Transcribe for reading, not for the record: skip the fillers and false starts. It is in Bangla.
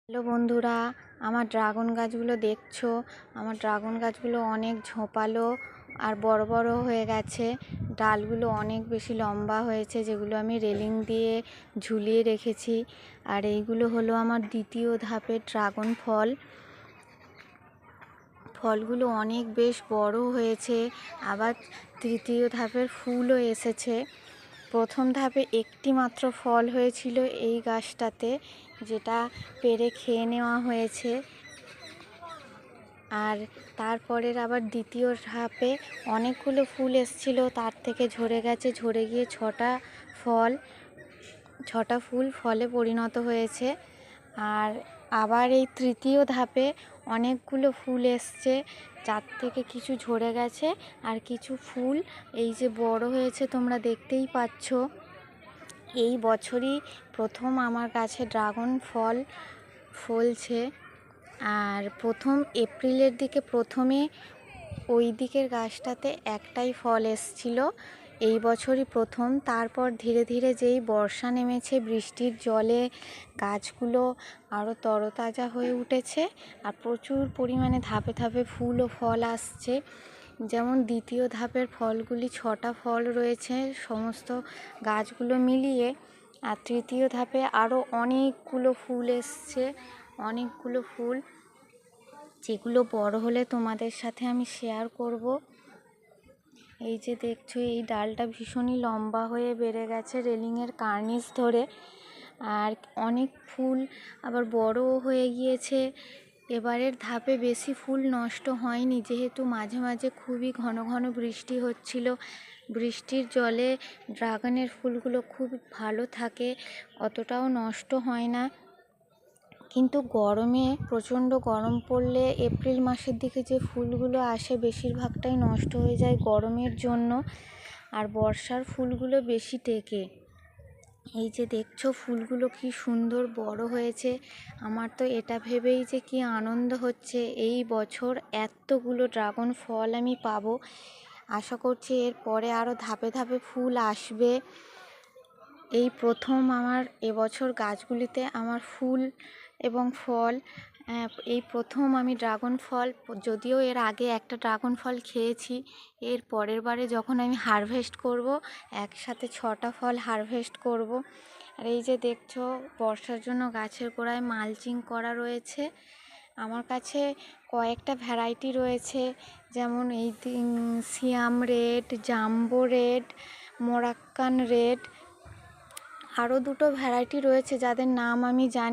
হ্যালো বন্ধুরা, আমার ড্রাগন গাছগুলো দেখছো। আমার ড্রাগন গাছগুলো অনেক ঝোপালো আর বড় বড় হয়ে গেছে। ডালগুলো অনেক বেশি লম্বা হয়েছে, যেগুলো আমি রেলিং দিয়ে ঝুলিয়ে রেখেছি। আর এইগুলো হলো আমার দ্বিতীয় ধাপের ড্রাগন ফল। ফলগুলো অনেক বেশ বড় হয়েছে, আবার তৃতীয় ধাপের ফুলও এসেছে। প্রথম ধাপে একটি মাত্র ফল হয়েছিল এই গাছটাতে, যেটা পেড়ে খেয়ে নেওয়া হয়েছে। আর তারপরের আবার দ্বিতীয় ধাপে অনেকগুলো ফুল এসেছিল, তার থেকে ঝরে গেছে, ঝরে গিয়ে ছটা ফুল ফলে পরিণত হয়েছে। আর আবার এই তৃতীয় ধাপে অনেকগুলো ফুল এসছে, যার থেকে কিছু ঝরে গেছে আর কিছু ফুল এই যে বড় হয়েছে, তোমরা দেখতেই পাচ্ছ। এই বছরই প্রথম আমার গাছে ড্রাগন ফল ফলছে। আর প্রথম এপ্রিলের দিকে প্রথমে ওই দিকের গাছটাতে একটাই ফল এসছিল, এই বছরই প্রথম। তারপর ধীরে ধীরে যেই বর্ষা নেমেছে, বৃষ্টির জলে গাছগুলো আরও তরতাজা হয়ে উঠেছে আর প্রচুর পরিমাণে ধাপে ধাপে ফুল ও ফল আসছে। যেমন দ্বিতীয় ধাপের ফলগুলি 6টা ফল রয়েছে সমস্ত গাছগুলো মিলিয়ে, আর তৃতীয় ধাপে আরও অনেকগুলো ফুল এসছে, অনেকগুলো ফুল, যেগুলো বড় হলে তোমাদের সাথে আমি শেয়ার করব। এই যে দেখছো, এই ডালটা ভীষণই লম্বা হয়ে বেড়ে গেছে রেলিংয়ের কার্নিশ ধরে। আর অনেক ফুল আবার বড়ও হয়ে গিয়েছে। এবারের ধাপে বেশি ফুল নষ্ট হয়নি, যেহেতু মাঝে মাঝে খুবই ঘন ঘন বৃষ্টি হচ্ছিল। বৃষ্টির জলে ড্রাগনের ফুলগুলো খুব ভালো থাকে, অতটাও নষ্ট হয় না। কিন্তু গরমে প্রচণ্ড গরম পড়লে এপ্রিল মাসের দিকে যে ফুলগুলো আসে, বেশিরভাগটাই নষ্ট হয়ে যায় গরমের জন্য। আর বর্ষার ফুলগুলো বেশি টেকে। এই যে দেখছো, ফুলগুলো কি সুন্দর বড় হয়েছে। আমার তো এটা ভেবেই যে কি আনন্দ হচ্ছে, এই বছর এতগুলো ড্রাগন ফল আমি পাবো। আশা করছি এর পরে আরও ধাপে ধাপে ফুল আসবে। এই প্রথম আমার এবছর গাছগুলিতে আমার ফুল এবং ফল, এই প্রথম আমি ড্রাগন ফল, যদিও এর আগে একটা ড্রাগন ফল খেয়েছি। এর পরের বারে যখন আমি হারভেস্ট করব, একসাথে 6টা ফল হারভেস্ট করব। আর এই যে দেখছো, বর্ষার জন্য গাছের গোড়ায় মালচিং করা রয়েছে। আমার কাছে কয়েকটা ভ্যারাইটি রয়েছে, যেমন এই সিয়াম red, jumbo red, Moroccan red, আরও দুটো ভ্যারাইটি রয়েছে যাদের নাম আমি জানি।